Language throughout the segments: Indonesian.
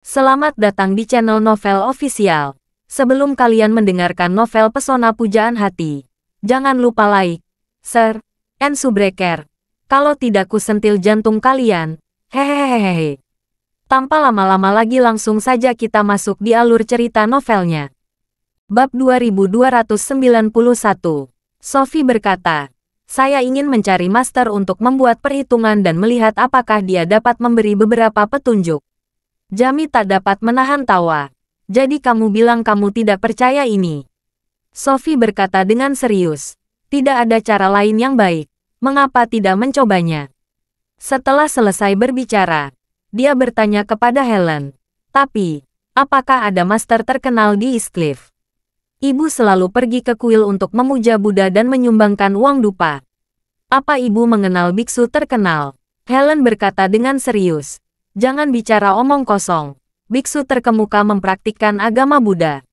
Selamat datang di channel Novel Official. Sebelum kalian mendengarkan novel Pesona Pujaan Hati, jangan lupa like, share, and subscribe. Kalau tidak kusentil jantung kalian. Hehehehe. Tanpa lama-lama lagi langsung saja kita masuk di alur cerita novelnya. Bab 2291. Sophie berkata, saya ingin mencari master untuk membuat perhitungan dan melihat apakah dia dapat memberi beberapa petunjuk. Jami tak dapat menahan tawa. Jadi kamu bilang kamu tidak percaya ini? Sophie berkata dengan serius. Tidak ada cara lain yang baik. Mengapa tidak mencobanya? Setelah selesai berbicara, dia bertanya kepada Helen. Tapi, apakah ada master terkenal di Eastcliff? Ibu selalu pergi ke kuil untuk memuja Buddha dan menyumbangkan uang dupa. Apa ibu mengenal biksu terkenal? Helen berkata dengan serius. Jangan bicara omong kosong. Biksu terkemuka mempraktikkan agama Buddha.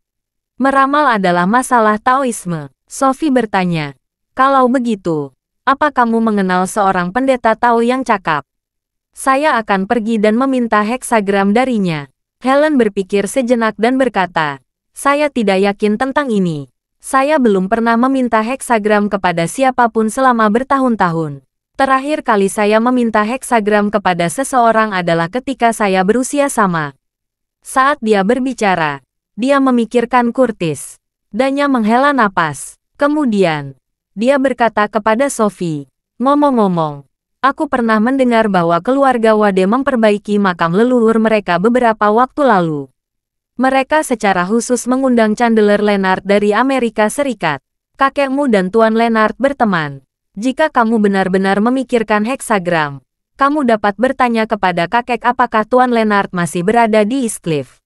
Meramal adalah masalah Taoisme. Sophie bertanya. Kalau begitu, apa kamu mengenal seorang pendeta Tao yang cakap? Saya akan pergi dan meminta heksagram darinya. Helen berpikir sejenak dan berkata, saya tidak yakin tentang ini. Saya belum pernah meminta heksagram kepada siapapun selama bertahun-tahun. Terakhir kali saya meminta heksagram kepada seseorang adalah ketika saya berusia sama. Saat dia berbicara, dia memikirkan Curtis. Danya menghela napas. Kemudian, dia berkata kepada Sophie, ngomong-ngomong, aku pernah mendengar bahwa keluarga Wade memperbaiki makam leluhur mereka beberapa waktu lalu. Mereka secara khusus mengundang Chandler Leonard dari Amerika Serikat. Kakekmu dan Tuan Leonard berteman. Jika kamu benar-benar memikirkan heksagram, kamu dapat bertanya kepada kakek apakah Tuan Leonard masih berada di Eastcliff.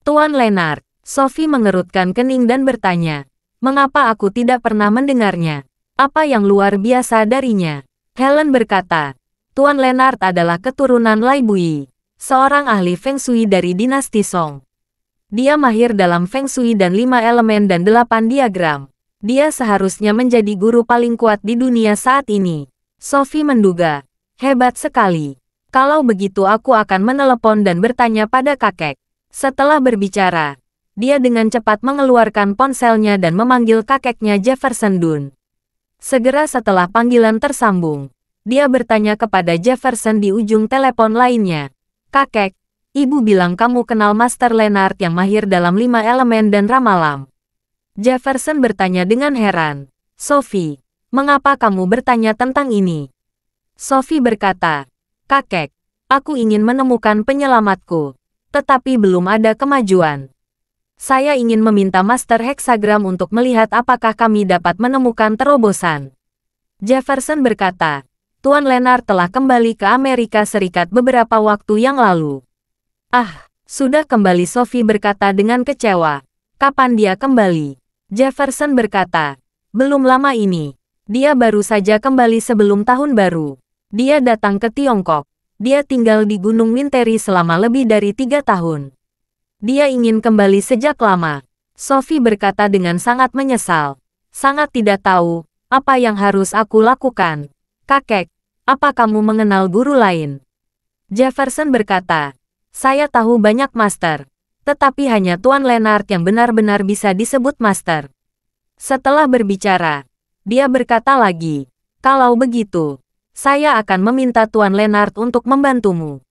Tuan Leonard, Sophie mengerutkan kening dan bertanya, mengapa aku tidak pernah mendengarnya? Apa yang luar biasa darinya? Helen berkata, Tuan Leonard adalah keturunan Lai Bui, seorang ahli Feng Shui dari dinasti Song. Dia mahir dalam Feng Shui dan 5 elemen dan 8 diagram. Dia seharusnya menjadi guru paling kuat di dunia saat ini. Sophie menduga. Hebat sekali. Kalau begitu aku akan menelepon dan bertanya pada kakek. Setelah berbicara, dia dengan cepat mengeluarkan ponselnya dan memanggil kakeknya Jefferson Dunn. Segera setelah panggilan tersambung, dia bertanya kepada Jefferson di ujung telepon lainnya. Kakek, ibu bilang kamu kenal Master Leonard yang mahir dalam 5 elemen dan ramalan. Jefferson bertanya dengan heran. Sophie, mengapa kamu bertanya tentang ini? Sophie berkata, kakek, aku ingin menemukan penyelamatku, tetapi belum ada kemajuan. Saya ingin meminta Master Heksagram untuk melihat apakah kami dapat menemukan terobosan. Jefferson berkata, Tuan Leonard telah kembali ke Amerika Serikat beberapa waktu yang lalu. Ah, sudah kembali, Sophie berkata dengan kecewa. Kapan dia kembali? Jefferson berkata, belum lama ini. Dia baru saja kembali sebelum tahun baru. Dia datang ke Tiongkok. Dia tinggal di Gunung Minteri selama lebih dari 3 tahun. Dia ingin kembali sejak lama. Sophie berkata dengan sangat menyesal. Sangat tidak tahu apa yang harus aku lakukan. Kakek, apa kamu mengenal guru lain? Jefferson berkata, saya tahu banyak master. Tetapi hanya Tuan Leonard yang benar-benar bisa disebut master. Setelah berbicara, dia berkata lagi, kalau begitu, saya akan meminta Tuan Leonard untuk membantumu.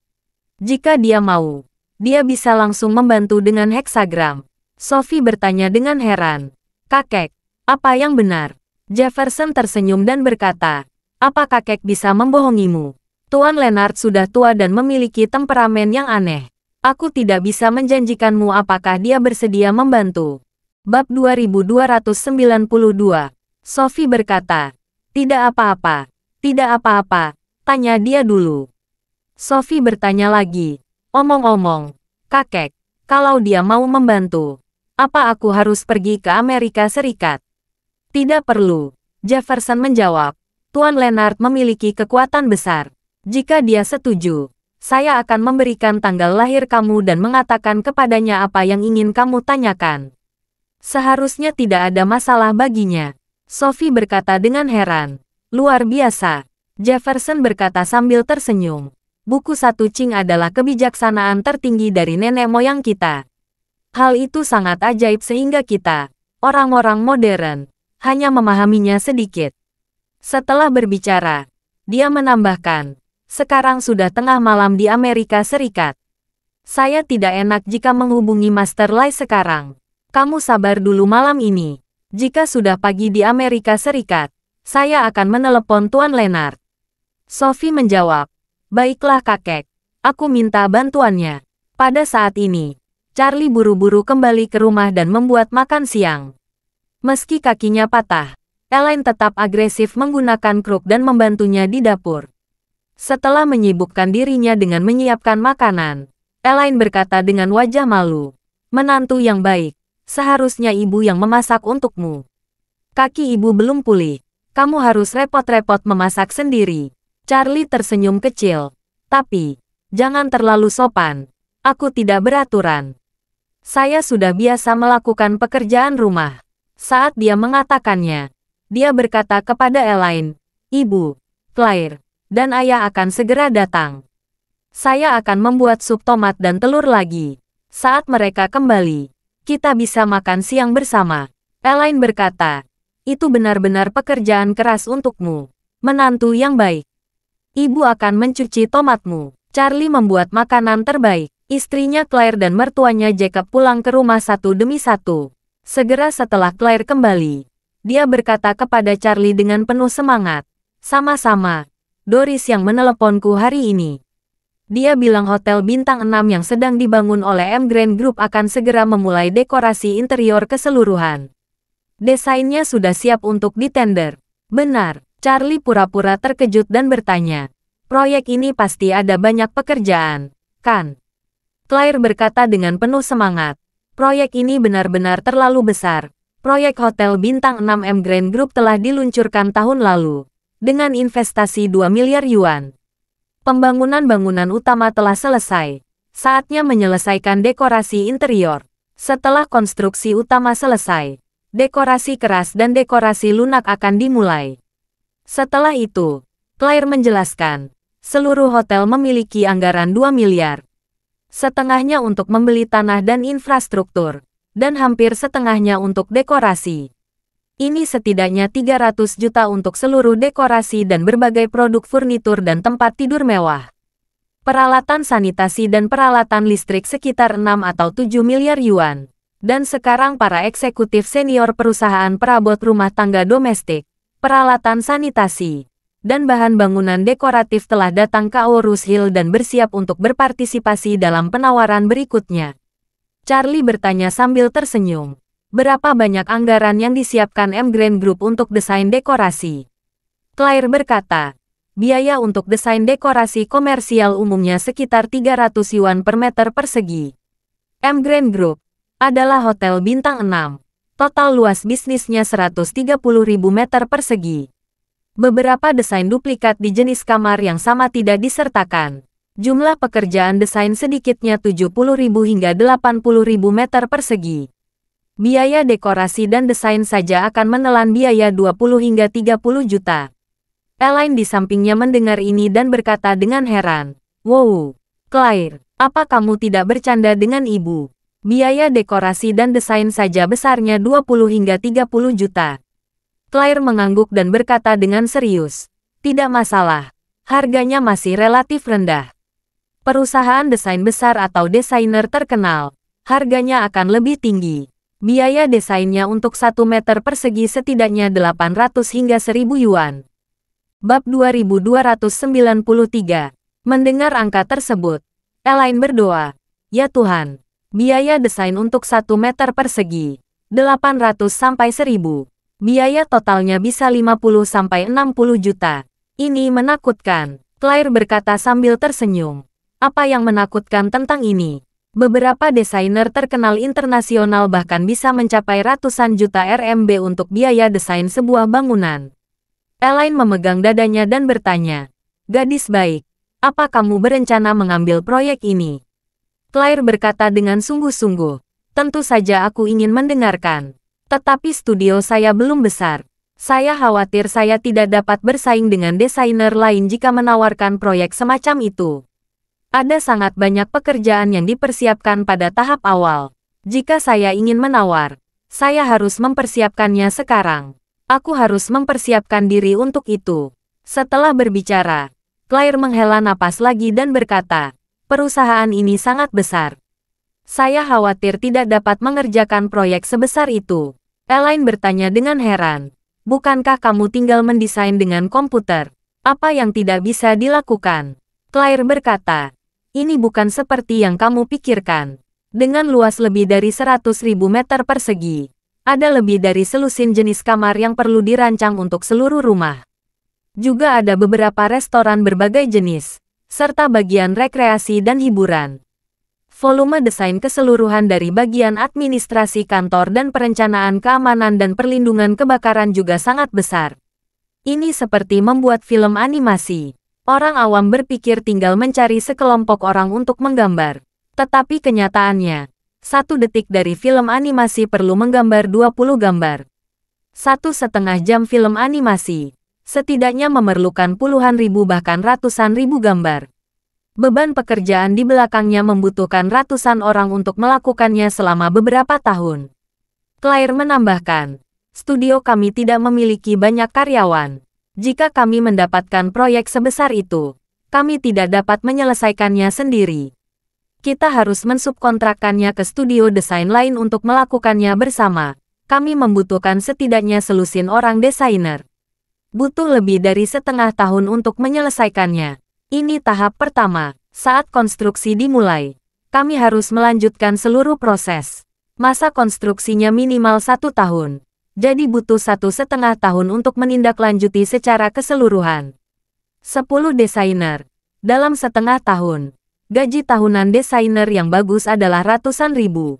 Jika dia mau, dia bisa langsung membantu dengan heksagram. Sophie bertanya dengan heran, kakek, apa yang benar? Jefferson tersenyum dan berkata, apa kakek bisa membohongimu? Tuan Leonard sudah tua dan memiliki temperamen yang aneh. Aku tidak bisa menjanjikanmu apakah dia bersedia membantu. Bab 2292. Sophie berkata, tidak apa-apa, tidak apa-apa, tanya dia dulu. Sophie bertanya lagi, omong-omong, kakek, kalau dia mau membantu, apa aku harus pergi ke Amerika Serikat? Tidak perlu, Jefferson menjawab. Tuan Leonard memiliki kekuatan besar. Jika dia setuju, saya akan memberikan tanggal lahir kamu dan mengatakan kepadanya apa yang ingin kamu tanyakan. Seharusnya tidak ada masalah baginya. Sophie berkata dengan heran. Luar biasa. Jefferson berkata sambil tersenyum. Buku satu Qing adalah kebijaksanaan tertinggi dari nenek moyang kita. Hal itu sangat ajaib sehingga kita, orang-orang modern, hanya memahaminya sedikit. Setelah berbicara, dia menambahkan, sekarang sudah tengah malam di Amerika Serikat. Saya tidak enak jika menghubungi Master Lai sekarang. Kamu sabar dulu malam ini. Jika sudah pagi di Amerika Serikat, saya akan menelepon Tuan Leonard. Sophie menjawab, baiklah kakek, aku minta bantuannya. Pada saat ini, Charlie buru-buru kembali ke rumah dan membuat makan siang. Meski kakinya patah, Elaine tetap agresif menggunakan kruk dan membantunya di dapur. Setelah menyibukkan dirinya dengan menyiapkan makanan, Elaine berkata dengan wajah malu, menantu yang baik, seharusnya ibu yang memasak untukmu. Kaki ibu belum pulih, kamu harus repot-repot memasak sendiri. Charlie tersenyum kecil. Tapi, jangan terlalu sopan. Aku tidak beraturan. Saya sudah biasa melakukan pekerjaan rumah. Saat dia mengatakannya, dia berkata kepada Elaine, Ibu, Claire, dan ayah akan segera datang. Saya akan membuat sup tomat dan telur lagi. Saat mereka kembali, kita bisa makan siang bersama. Elaine berkata, itu benar-benar pekerjaan keras untukmu. Menantu yang baik. Ibu akan mencuci tomatmu. Charlie membuat makanan terbaik. Istrinya Claire dan mertuanya Jacob pulang ke rumah satu demi satu. Segera setelah Claire kembali, dia berkata kepada Charlie dengan penuh semangat, sama-sama, Doris yang meneleponku hari ini. Dia bilang hotel bintang 6 yang sedang dibangun oleh M Grand Group akan segera memulai dekorasi interior keseluruhan. Desainnya sudah siap untuk ditender. Benar. Charlie pura-pura terkejut dan bertanya, proyek ini pasti ada banyak pekerjaan, kan? Claire berkata dengan penuh semangat, proyek ini benar-benar terlalu besar. Proyek Hotel Bintang 6 M Grand Group telah diluncurkan tahun lalu, dengan investasi 2 miliar yuan. Pembangunan bangunan utama telah selesai. Saatnya menyelesaikan dekorasi interior. Setelah konstruksi utama selesai, dekorasi keras dan dekorasi lunak akan dimulai. Setelah itu, Claire menjelaskan, seluruh hotel memiliki anggaran 2 miliar. Setengahnya untuk membeli tanah dan infrastruktur, dan hampir setengahnya untuk dekorasi. Ini setidaknya 300 juta untuk seluruh dekorasi dan berbagai produk furnitur dan tempat tidur mewah. Peralatan sanitasi dan peralatan listrik sekitar 6 atau 7 miliar yuan. Dan sekarang para eksekutif senior perusahaan perabot rumah tangga domestik, peralatan sanitasi, dan bahan bangunan dekoratif telah datang ke Aorus Hill dan bersiap untuk berpartisipasi dalam penawaran berikutnya. Charlie bertanya sambil tersenyum, berapa banyak anggaran yang disiapkan M Grand Group untuk desain dekorasi? Claire berkata, biaya untuk desain dekorasi komersial umumnya sekitar 300 yuan per meter persegi. M Grand Group adalah hotel bintang 6. Total luas bisnisnya 130.000 meter persegi. Beberapa desain duplikat di jenis kamar yang sama tidak disertakan. Jumlah pekerjaan desain sedikitnya 70.000 hingga 80.000 meter persegi. Biaya dekorasi dan desain saja akan menelan biaya 20 hingga 30 juta. Elaine di sampingnya mendengar ini dan berkata dengan heran, wow, Claire, apa kamu tidak bercanda dengan ibu? Biaya dekorasi dan desain saja besarnya 20 hingga 30 juta. Claire mengangguk dan berkata dengan serius, tidak masalah, harganya masih relatif rendah. Perusahaan desain besar atau desainer terkenal, harganya akan lebih tinggi. Biaya desainnya untuk 1 meter persegi setidaknya 800 hingga 1000 yuan. Bab 2293. Mendengar angka tersebut, Elaine berdoa, ya Tuhan. Biaya desain untuk 1 meter persegi, 800 sampai 1000. Biaya totalnya bisa 50 sampai 60 juta. Ini menakutkan, Claire berkata sambil tersenyum. Apa yang menakutkan tentang ini? Beberapa desainer terkenal internasional bahkan bisa mencapai ratusan juta RMB untuk biaya desain sebuah bangunan. Elaine memegang dadanya dan bertanya, gadis baik, apa kamu berencana mengambil proyek ini? Claire berkata dengan sungguh-sungguh, tentu saja aku ingin mendengarkan. Tetapi studio saya belum besar. Saya khawatir saya tidak dapat bersaing dengan desainer lain jika menawarkan proyek semacam itu. Ada sangat banyak pekerjaan yang dipersiapkan pada tahap awal. Jika saya ingin menawar, saya harus mempersiapkannya sekarang. Aku harus mempersiapkan diri untuk itu. Setelah berbicara, Claire menghela napas lagi dan berkata, perusahaan ini sangat besar. Saya khawatir tidak dapat mengerjakan proyek sebesar itu. Elaine bertanya dengan heran. Bukankah kamu tinggal mendesain dengan komputer? Apa yang tidak bisa dilakukan? Claire berkata, ini bukan seperti yang kamu pikirkan. Dengan luas lebih dari 100.000 meter persegi, ada lebih dari selusin jenis kamar yang perlu dirancang untuk seluruh rumah. Juga ada beberapa restoran berbagai jenis, serta bagian rekreasi dan hiburan. Volume desain keseluruhan dari bagian administrasi kantor dan perencanaan keamanan dan perlindungan kebakaran juga sangat besar. Ini seperti membuat film animasi. Orang awam berpikir tinggal mencari sekelompok orang untuk menggambar. Tetapi kenyataannya, 1 detik dari film animasi perlu menggambar 20 gambar. 1,5 jam film animasi, setidaknya memerlukan puluhan ribu bahkan ratusan ribu gambar. Beban pekerjaan di belakangnya membutuhkan ratusan orang untuk melakukannya selama beberapa tahun. Claire menambahkan, studio kami tidak memiliki banyak karyawan. Jika kami mendapatkan proyek sebesar itu, kami tidak dapat menyelesaikannya sendiri. Kita harus mensubkontrakkannya ke studio desain lain untuk melakukannya bersama. Kami membutuhkan setidaknya selusin orang desainer. Butuh lebih dari setengah tahun untuk menyelesaikannya. Ini tahap pertama. Saat konstruksi dimulai, kami harus melanjutkan seluruh proses. Masa konstruksinya minimal 1 tahun. Jadi butuh 1,5 tahun untuk menindaklanjuti secara keseluruhan. 10 desainer. Dalam setengah tahun. Gaji tahunan desainer yang bagus adalah ratusan ribu.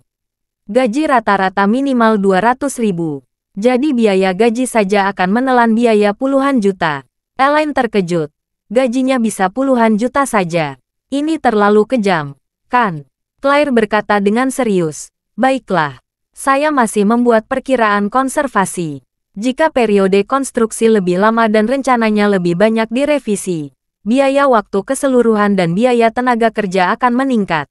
Gaji rata-rata minimal 200 ribu. Jadi biaya gaji saja akan menelan biaya puluhan juta. Elaine terkejut. Gajinya bisa puluhan juta saja. Ini terlalu kejam, kan? Claire berkata dengan serius. Baiklah. Saya masih membuat perkiraan konservasi. Jika periode konstruksi lebih lama dan rencananya lebih banyak direvisi, biaya waktu keseluruhan dan biaya tenaga kerja akan meningkat.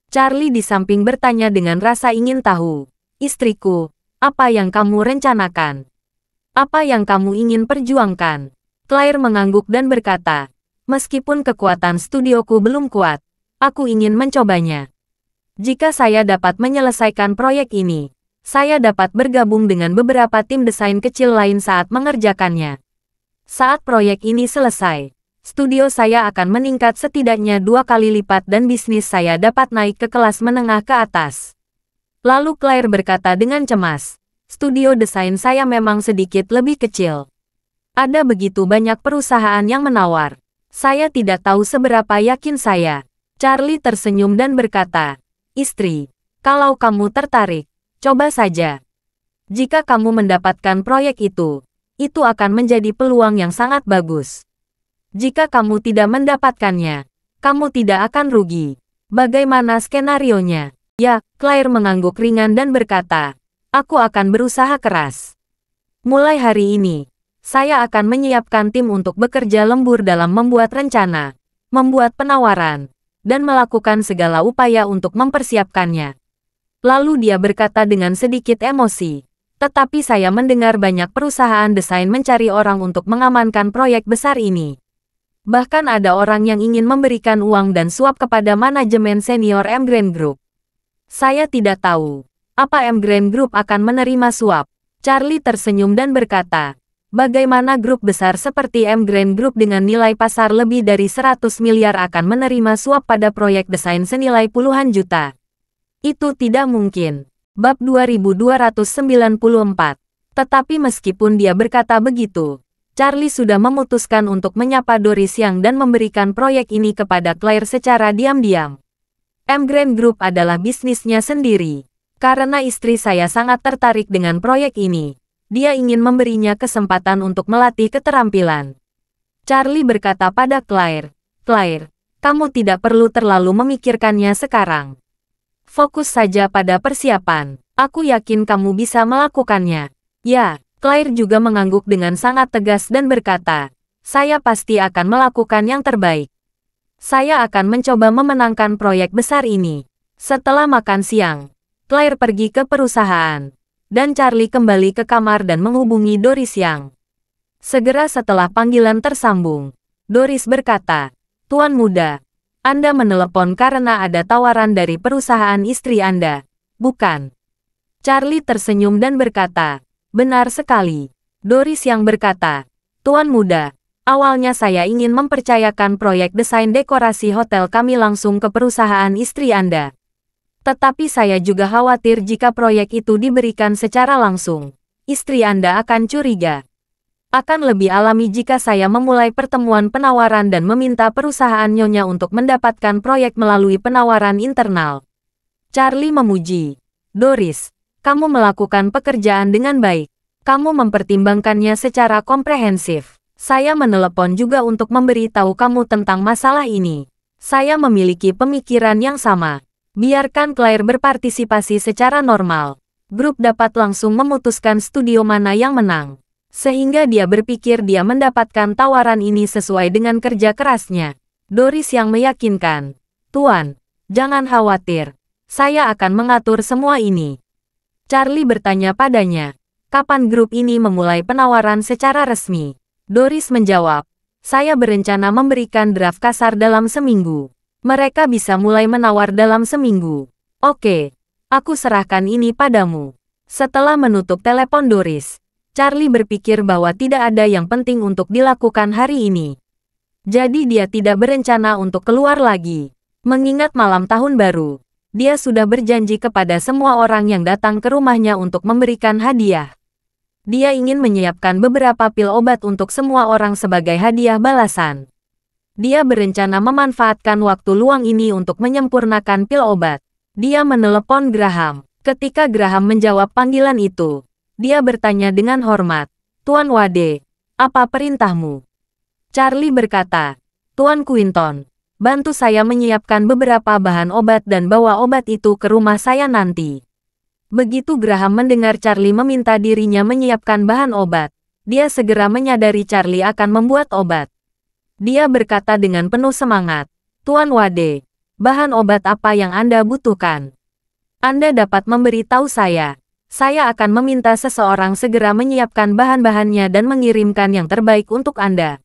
Charlie di samping bertanya dengan rasa ingin tahu. Istriku, apa yang kamu rencanakan? Apa yang kamu ingin perjuangkan? Claire mengangguk dan berkata, meskipun kekuatan studioku belum kuat, aku ingin mencobanya. Jika saya dapat menyelesaikan proyek ini, saya dapat bergabung dengan beberapa tim desain kecil lain saat mengerjakannya. Saat proyek ini selesai, studio saya akan meningkat setidaknya 2 kali lipat dan bisnis saya dapat naik ke kelas menengah ke atas. Lalu Claire berkata dengan cemas, studio desain saya memang sedikit lebih kecil. Ada begitu banyak perusahaan yang menawar. Saya tidak tahu seberapa yakin saya. Charlie tersenyum dan berkata, istri, kalau kamu tertarik, coba saja. Jika kamu mendapatkan proyek itu akan menjadi peluang yang sangat bagus. Jika kamu tidak mendapatkannya, kamu tidak akan rugi. Bagaimana skenarionya? Ya, Claire mengangguk ringan dan berkata, aku akan berusaha keras. Mulai hari ini, saya akan menyiapkan tim untuk bekerja lembur dalam membuat rencana, membuat penawaran, dan melakukan segala upaya untuk mempersiapkannya. Lalu dia berkata dengan sedikit emosi, tetapi saya mendengar banyak perusahaan desain mencari orang untuk mengamankan proyek besar ini. Bahkan ada orang yang ingin memberikan uang dan suap kepada manajemen senior M Grand Group. Saya tidak tahu, apa M Grand Group akan menerima suap. Charlie tersenyum dan berkata, bagaimana grup besar seperti M Grand Group dengan nilai pasar lebih dari 100 miliar akan menerima suap pada proyek desain senilai puluhan juta? Itu tidak mungkin. Bab 2294. Tetapi meskipun dia berkata begitu, Charlie sudah memutuskan untuk menyapa Doris Yang dan memberikan proyek ini kepada Claire secara diam-diam. M Grand Group adalah bisnisnya sendiri. Karena istri saya sangat tertarik dengan proyek ini, dia ingin memberinya kesempatan untuk melatih keterampilan. Charlie berkata pada Claire, Claire, kamu tidak perlu terlalu memikirkannya sekarang. Fokus saja pada persiapan. Aku yakin kamu bisa melakukannya. Ya, Claire juga mengangguk dengan sangat tegas dan berkata, saya pasti akan melakukan yang terbaik. Saya akan mencoba memenangkan proyek besar ini. Setelah makan siang, Claire pergi ke perusahaan, dan Charlie kembali ke kamar dan menghubungi Doris Yang. Segera setelah panggilan tersambung, Doris berkata, "Tuan muda, Anda menelepon karena ada tawaran dari perusahaan istri Anda, bukan?" Charlie tersenyum dan berkata, "Benar sekali." Doris Yang berkata, "Tuan muda, awalnya saya ingin mempercayakan proyek desain dekorasi hotel kami langsung ke perusahaan istri Anda. Tetapi saya juga khawatir jika proyek itu diberikan secara langsung, istri Anda akan curiga. Akan lebih alami jika saya memulai pertemuan penawaran dan meminta perusahaan Nyonya untuk mendapatkan proyek melalui penawaran internal." Charlie memuji, "Doris, kamu melakukan pekerjaan dengan baik. Kamu mempertimbangkannya secara komprehensif. Saya menelepon juga untuk memberi tahu kamu tentang masalah ini. Saya memiliki pemikiran yang sama. Biarkan Claire berpartisipasi secara normal. Grup dapat langsung memutuskan studio mana yang menang. Sehingga dia berpikir dia mendapatkan tawaran ini sesuai dengan kerja kerasnya." Doris yang meyakinkan, "Tuan, jangan khawatir. Saya akan mengatur semua ini." Charlie bertanya padanya, "Kapan grup ini memulai penawaran secara resmi?" Doris menjawab, "Saya berencana memberikan draft kasar dalam seminggu. Mereka bisa mulai menawar dalam seminggu." "Oke, aku serahkan ini padamu." Setelah menutup telepon Doris, Charlie berpikir bahwa tidak ada yang penting untuk dilakukan hari ini. Jadi dia tidak berencana untuk keluar lagi. Mengingat malam tahun baru, dia sudah berjanji kepada semua orang yang datang ke rumahnya untuk memberikan hadiah. Dia ingin menyiapkan beberapa pil obat untuk semua orang sebagai hadiah balasan. Dia berencana memanfaatkan waktu luang ini untuk menyempurnakan pil obat. Dia menelepon Graham. Ketika Graham menjawab panggilan itu, dia bertanya dengan hormat, "Tuan Wade, apa perintahmu?" Charlie berkata, "Tuan Quinton, bantu saya menyiapkan beberapa bahan obat dan bawa obat itu ke rumah saya nanti." Begitu Graham mendengar Charlie meminta dirinya menyiapkan bahan obat, dia segera menyadari Charlie akan membuat obat. Dia berkata dengan penuh semangat, "Tuan Wade, bahan obat apa yang Anda butuhkan? Anda dapat memberitahu saya. Saya akan meminta seseorang segera menyiapkan bahan-bahannya dan mengirimkan yang terbaik untuk Anda."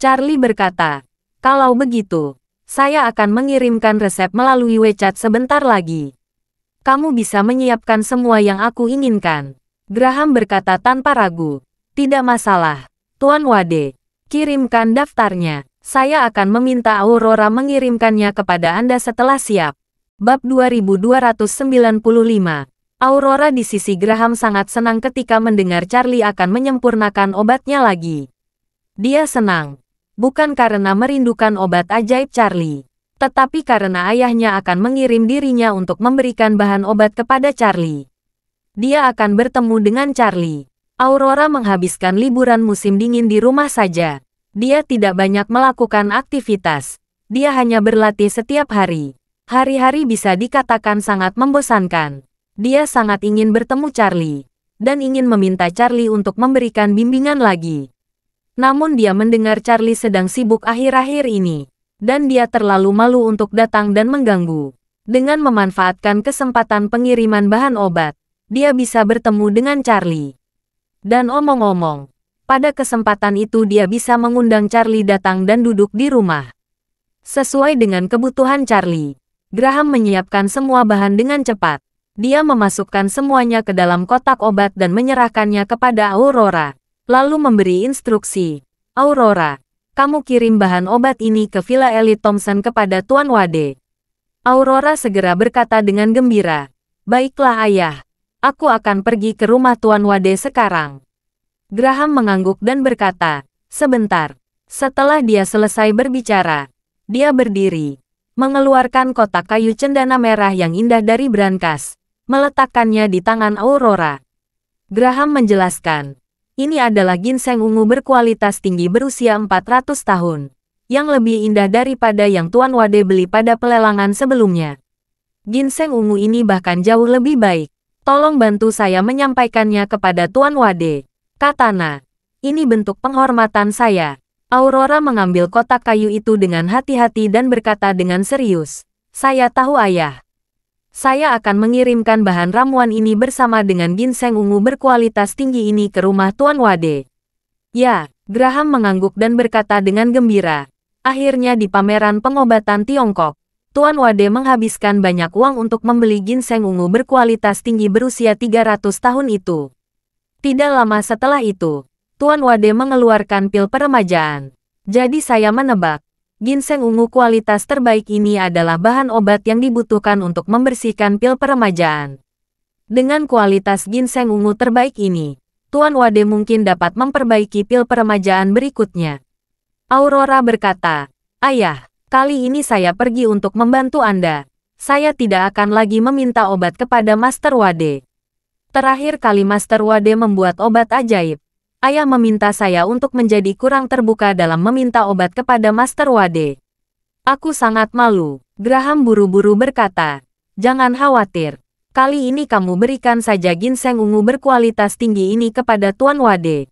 Charlie berkata, "Kalau begitu, saya akan mengirimkan resep melalui WeChat sebentar lagi. Kamu bisa menyiapkan semua yang aku inginkan." Graham berkata tanpa ragu, "Tidak masalah, Tuan Wade. Kirimkan daftarnya. Saya akan meminta Aurora mengirimkannya kepada Anda setelah siap." Bab 2295. Aurora di sisi Graham sangat senang ketika mendengar Charlie akan menyempurnakan obatnya lagi. Dia senang, bukan karena merindukan obat ajaib Charlie, tetapi karena ayahnya akan mengirim dirinya untuk memberikan bahan obat kepada Charlie. Dia akan bertemu dengan Charlie. Aurora menghabiskan liburan musim dingin di rumah saja. Dia tidak banyak melakukan aktivitas. Dia hanya berlatih setiap hari. Hari-hari bisa dikatakan sangat membosankan. Dia sangat ingin bertemu Charlie, dan ingin meminta Charlie untuk memberikan bimbingan lagi. Namun dia mendengar Charlie sedang sibuk akhir-akhir ini, dan dia terlalu malu untuk datang dan mengganggu. Dengan memanfaatkan kesempatan pengiriman bahan obat, dia bisa bertemu dengan Charlie. Dan omong-omong, pada kesempatan itu dia bisa mengundang Charlie datang dan duduk di rumah. Sesuai dengan kebutuhan Charlie, Graham menyiapkan semua bahan dengan cepat. Dia memasukkan semuanya ke dalam kotak obat dan menyerahkannya kepada Aurora, lalu memberi instruksi, "Aurora, kamu kirim bahan obat ini ke Villa Elite Thompson kepada Tuan Wade." Aurora segera berkata dengan gembira, "Baiklah ayah, aku akan pergi ke rumah Tuan Wade sekarang." Graham mengangguk dan berkata, "Sebentar." Setelah dia selesai berbicara, dia berdiri, mengeluarkan kotak kayu cendana merah yang indah dari brankas, meletakkannya di tangan Aurora. Graham menjelaskan, "Ini adalah ginseng ungu berkualitas tinggi berusia 400 tahun, yang lebih indah daripada yang Tuan Wade beli pada pelelangan sebelumnya. Ginseng ungu ini bahkan jauh lebih baik. Tolong bantu saya menyampaikannya kepada Tuan Wade." "Katana, ini bentuk penghormatan saya. Aurora mengambil kotak kayu itu dengan hati-hati dan berkata dengan serius, "Saya tahu ayah. Saya akan mengirimkan bahan ramuan ini bersama dengan ginseng ungu berkualitas tinggi ini ke rumah Tuan Wade." "Ya," Graham mengangguk dan berkata dengan gembira. Akhirnya di pameran pengobatan Tiongkok, Tuan Wade menghabiskan banyak uang untuk membeli ginseng ungu berkualitas tinggi berusia 300 tahun itu. Tidak lama setelah itu, Tuan Wade mengeluarkan pil peremajaan. Jadi saya menebak, ginseng ungu kualitas terbaik ini adalah bahan obat yang dibutuhkan untuk membersihkan pil peremajaan. Dengan kualitas ginseng ungu terbaik ini, Tuan Wade mungkin dapat memperbaiki pil peremajaan berikutnya. Aurora berkata, "Ayah, kali ini saya pergi untuk membantu Anda. Saya tidak akan lagi meminta obat kepada Master Wade. Terakhir kali Master Wade membuat obat ajaib, ayah meminta saya untuk menjadi kurang terbuka dalam meminta obat kepada Master Wade. Aku sangat malu." Graham buru-buru berkata, "Jangan khawatir. Kali ini kamu berikan saja ginseng ungu berkualitas tinggi ini kepada Tuan Wade.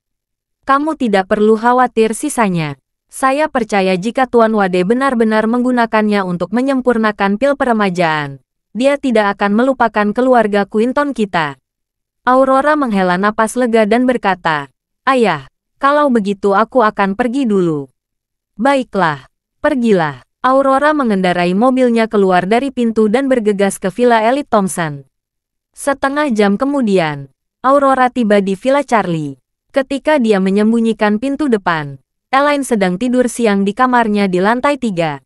Kamu tidak perlu khawatir sisanya. Saya percaya jika Tuan Wade benar-benar menggunakannya untuk menyempurnakan pil peremajaan, dia tidak akan melupakan keluarga Quinton kita." Aurora menghela napas lega dan berkata, "Ayah, kalau begitu aku akan pergi dulu." "Baiklah, pergilah." Aurora mengendarai mobilnya keluar dari pintu dan bergegas ke Villa Elite Thompson. Setengah jam kemudian, Aurora tiba di Villa Charlie. Ketika dia menyembunyikan pintu depan, Elaine sedang tidur siang di kamarnya di lantai 3.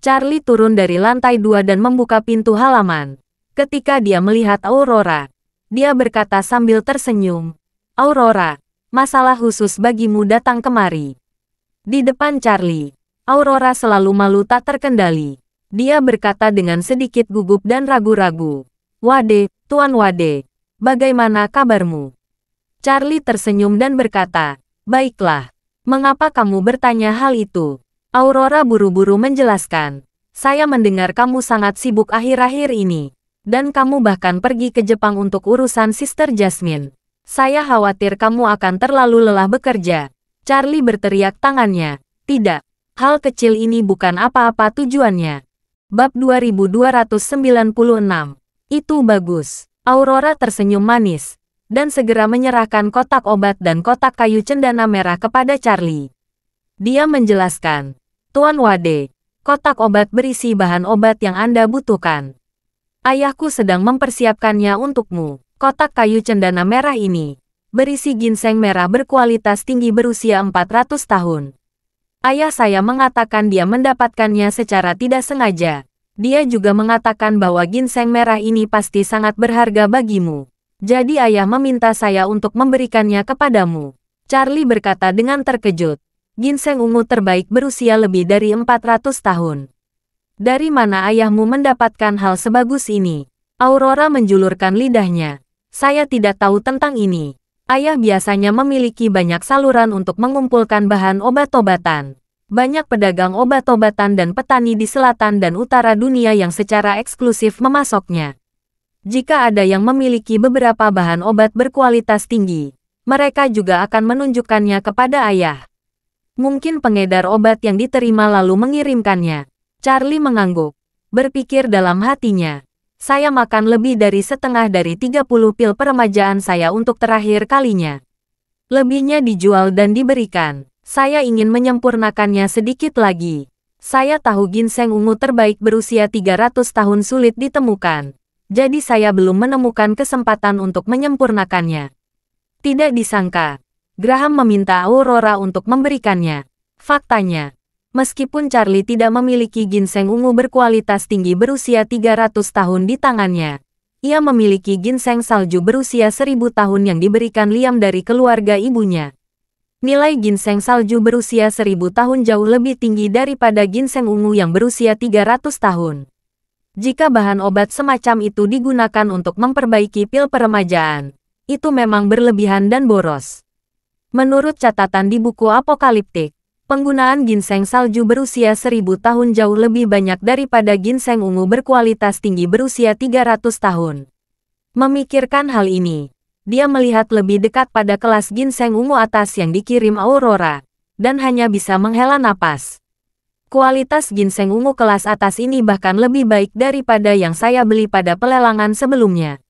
Charlie turun dari lantai 2 dan membuka pintu halaman. Ketika dia melihat Aurora, dia berkata sambil tersenyum, "Aurora, masalah khusus bagimu datang kemari." Di depan Charlie, Aurora selalu malu tak terkendali. Dia berkata dengan sedikit gugup dan ragu-ragu, "Wade, Tuan Wade, bagaimana kabarmu?" Charlie tersenyum dan berkata, "Baiklah. Mengapa kamu bertanya hal itu?" Aurora buru-buru menjelaskan, "Saya mendengar kamu sangat sibuk akhir-akhir ini, dan kamu bahkan pergi ke Jepang untuk urusan Sister Jasmine. Saya khawatir kamu akan terlalu lelah bekerja." Charlie berteriak tangannya, "Tidak, hal kecil ini bukan apa-apa tujuannya." Bab 2296. Itu bagus. Aurora tersenyum manis dan segera menyerahkan kotak obat dan kotak kayu cendana merah kepada Charlie. Dia menjelaskan, "Tuan Wade, kotak obat berisi bahan obat yang Anda butuhkan. Ayahku sedang mempersiapkannya untukmu." Kotak kayu cendana merah ini berisi ginseng merah berkualitas tinggi berusia 400 tahun. Ayah saya mengatakan dia mendapatkannya secara tidak sengaja. Dia juga mengatakan bahwa ginseng merah ini pasti sangat berharga bagimu. Jadi ayah meminta saya untuk memberikannya kepadamu." Charlie berkata dengan terkejut, "Ginseng ungu terbaik berusia lebih dari 400 tahun. Dari mana ayahmu mendapatkan hal sebagus ini?" Aurora menjulurkan lidahnya. "Saya tidak tahu tentang ini. Ayah biasanya memiliki banyak saluran untuk mengumpulkan bahan obat-obatan. Banyak pedagang obat-obatan dan petani di selatan dan utara dunia yang secara eksklusif memasoknya. Jika ada yang memiliki beberapa bahan obat berkualitas tinggi, mereka juga akan menunjukkannya kepada ayah. Mungkin pengedar obat yang diterima lalu mengirimkannya." Charlie mengangguk, berpikir dalam hatinya, "Saya makan lebih dari setengah dari 30 pil peremajaan saya untuk terakhir kalinya. Lebihnya dijual dan diberikan. Saya ingin menyempurnakannya sedikit lagi. Saya tahu ginseng ungu terbaik berusia 300 tahun sulit ditemukan. Jadi saya belum menemukan kesempatan untuk menyempurnakannya." Tidak disangka, Graham meminta Aurora untuk memberikannya. Faktanya, meskipun Charlie tidak memiliki ginseng ungu berkualitas tinggi berusia 300 tahun di tangannya, ia memiliki ginseng salju berusia 1000 tahun yang diberikan Liam dari keluarga ibunya. Nilai ginseng salju berusia 1000 tahun jauh lebih tinggi daripada ginseng ungu yang berusia 300 tahun. Jika bahan obat semacam itu digunakan untuk memperbaiki pil peremajaan, itu memang berlebihan dan boros. Menurut catatan di buku apokaliptik, penggunaan ginseng salju berusia 1000 tahun jauh lebih banyak daripada ginseng ungu berkualitas tinggi berusia 300 tahun. Memikirkan hal ini, dia melihat lebih dekat pada kelas ginseng ungu atas yang dikirim Aurora. dan hanya bisa menghela napas. Kualitas ginseng ungu kelas atas ini bahkan lebih baik daripada yang saya beli pada pelelangan sebelumnya.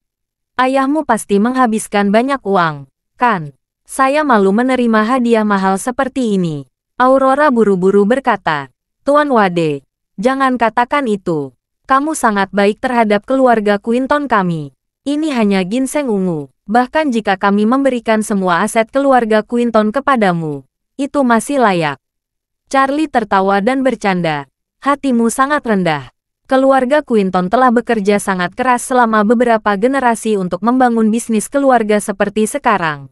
Ayahmu pasti menghabiskan banyak uang, kan? Saya malu menerima hadiah mahal seperti ini. Aurora buru-buru berkata, Tuan Wade, jangan katakan itu. Kamu sangat baik terhadap keluarga Quinton kami. Ini hanya ginseng ungu. Bahkan jika kami memberikan semua aset keluarga Quinton kepadamu, itu masih layak. Charlie tertawa dan bercanda. Hatimu sangat rendah. Keluarga Quinton telah bekerja sangat keras selama beberapa generasi untuk membangun bisnis keluarga seperti sekarang.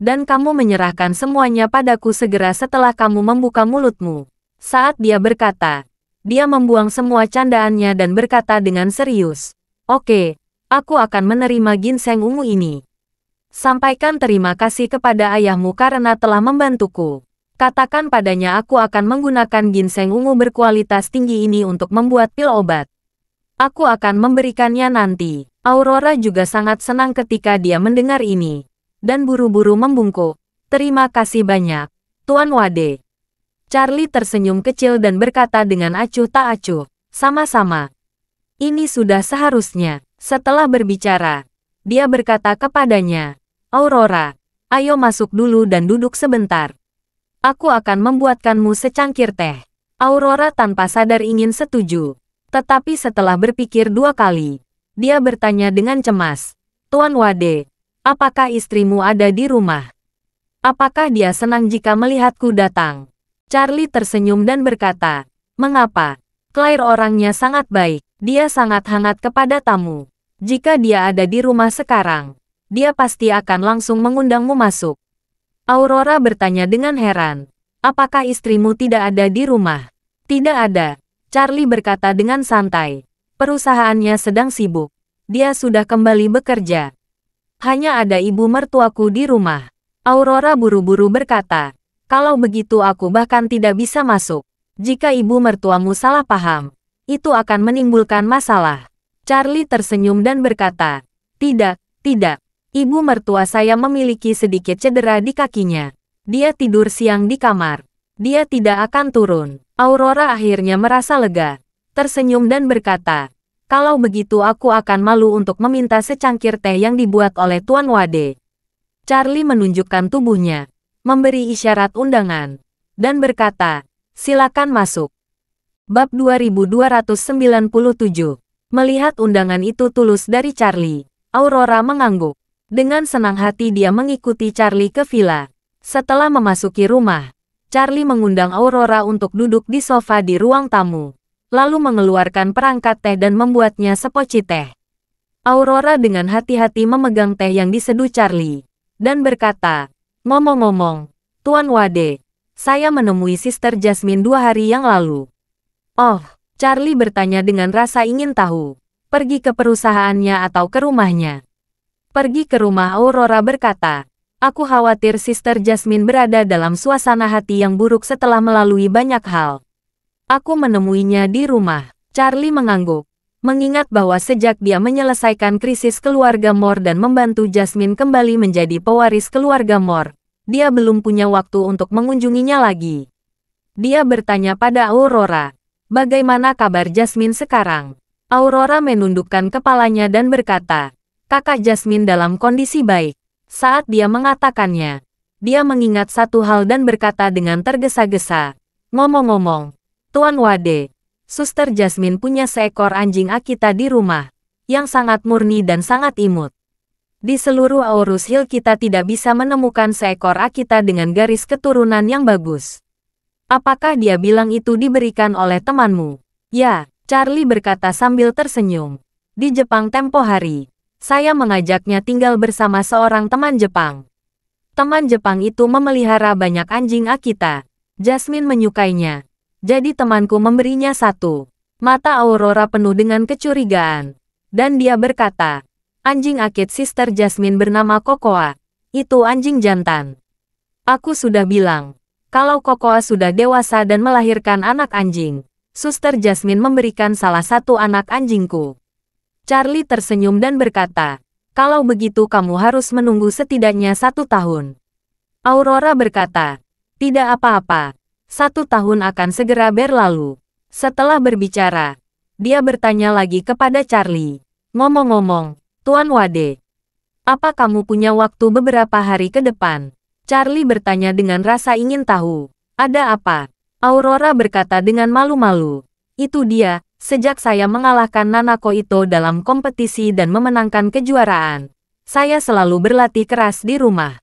Dan kamu menyerahkan semuanya padaku segera setelah kamu membuka mulutmu. Saat dia berkata, dia membuang semua candaannya dan berkata dengan serius, Oke, aku akan menerima ginseng ungu ini. Sampaikan terima kasih kepada ayahmu karena telah membantuku. Katakan padanya aku akan menggunakan ginseng ungu berkualitas tinggi ini untuk membuat pil obat. Aku akan memberikannya nanti. Aurora juga sangat senang ketika dia mendengar ini. Dan buru-buru membungkuk. Terima kasih banyak, Tuan Wade. Charlie tersenyum kecil dan berkata dengan acuh tak acuh. Sama-sama. Ini sudah seharusnya. Setelah berbicara, dia berkata kepadanya, Aurora, ayo masuk dulu dan duduk sebentar. Aku akan membuatkanmu secangkir teh. Aurora tanpa sadar ingin setuju. Tetapi setelah berpikir 2 kali, dia bertanya dengan cemas. Tuan Wade, apakah istrimu ada di rumah? Apakah dia senang jika melihatku datang? Charlie tersenyum dan berkata, Mengapa? Claire orangnya sangat baik. Dia sangat hangat kepada tamu. Jika dia ada di rumah sekarang, dia pasti akan langsung mengundangmu masuk. Aurora bertanya dengan heran. Apakah istrimu tidak ada di rumah? Tidak ada. Charlie berkata dengan santai. Perusahaannya sedang sibuk. Dia sudah kembali bekerja. Hanya ada ibu mertuaku di rumah. Aurora buru-buru berkata. Kalau begitu aku bahkan tidak bisa masuk. Jika ibu mertuamu salah paham, itu akan menimbulkan masalah. Charlie tersenyum dan berkata. Tidak, tidak. Ibu mertua saya memiliki sedikit cedera di kakinya. Dia tidur siang di kamar. Dia tidak akan turun. Aurora akhirnya merasa lega. Tersenyum dan berkata, kalau begitu aku akan malu untuk meminta secangkir teh yang dibuat oleh Tuan Wade. Charlie menunjukkan tubuhnya, memberi isyarat undangan, dan berkata, silakan masuk. Bab 2297. Melihat undangan itu tulus dari Charlie, Aurora mengangguk. Dengan senang hati dia mengikuti Charlie ke villa. Setelah memasuki rumah, Charlie mengundang Aurora untuk duduk di sofa di ruang tamu, lalu mengeluarkan perangkat teh dan membuatnya sepoci teh. Aurora dengan hati-hati memegang teh yang diseduh Charlie, dan berkata, ngomong-ngomong, Tuan Wade, saya menemui Sister Jasmine 2 hari yang lalu. Oh, Charlie bertanya dengan rasa ingin tahu, pergi ke perusahaannya atau ke rumahnya? Pergi ke rumah. Aurora berkata, aku khawatir Sister Jasmine berada dalam suasana hati yang buruk setelah melalui banyak hal. Aku menemuinya di rumah. Charlie mengangguk, mengingat bahwa sejak dia menyelesaikan krisis keluarga Moore dan membantu Jasmine kembali menjadi pewaris keluarga Moore, dia belum punya waktu untuk mengunjunginya lagi. Dia bertanya pada Aurora, bagaimana kabar Jasmine sekarang? Aurora menundukkan kepalanya dan berkata, Kakak Jasmine dalam kondisi baik. Saat dia mengatakannya, dia mengingat satu hal dan berkata dengan tergesa-gesa, ngomong-ngomong, Tuan Wade, Suster Jasmine punya seekor anjing Akita di rumah, yang sangat murni dan sangat imut. Di seluruh Aurus Hill kita tidak bisa menemukan seekor Akita dengan garis keturunan yang bagus. Apakah dia bilang itu diberikan oleh temanmu? Ya, Charlie berkata sambil tersenyum. Di Jepang tempo hari, saya mengajaknya tinggal bersama seorang teman Jepang. Teman Jepang itu memelihara banyak anjing Akita. Jasmine menyukainya. Jadi temanku memberinya satu. Mata Aurora penuh dengan kecurigaan. Dan dia berkata, anjing akit Sister Jasmine bernama Kokoa. Itu anjing jantan. Aku sudah bilang, kalau Kokoa sudah dewasa dan melahirkan anak anjing, Suster Jasmine memberikan salah satu anak anjingku. Charlie tersenyum dan berkata, kalau begitu kamu harus menunggu setidaknya 1 tahun. Aurora berkata, Tidak apa-apa. 1 tahun akan segera berlalu. Setelah berbicara, dia bertanya lagi kepada Charlie. Ngomong-ngomong, Tuan Wade, apa kamu punya waktu beberapa hari ke depan? Charlie bertanya dengan rasa ingin tahu. Ada apa? Aurora berkata dengan malu-malu. Itu dia, sejak saya mengalahkan Nanako Ito dalam kompetisi dan memenangkan kejuaraan. Saya selalu berlatih keras di rumah.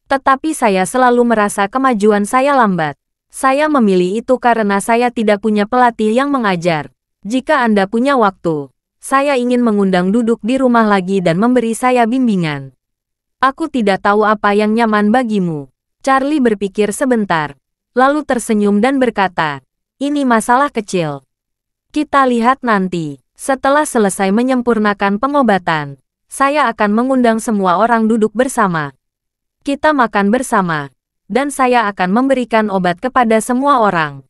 Tetapi saya selalu merasa kemajuan saya lambat. Saya memilih itu karena saya tidak punya pelatih yang mengajar. Jika Anda punya waktu, saya ingin mengundang duduk di rumah lagi dan memberi saya bimbingan. Aku tidak tahu apa yang nyaman bagimu. Charlie berpikir sebentar, lalu tersenyum dan berkata, ini masalah kecil. Kita lihat nanti. Setelah selesai menyempurnakan pengobatan, saya akan mengundang semua orang duduk bersama. Kita makan bersama. Dan saya akan memberikan obat kepada semua orang.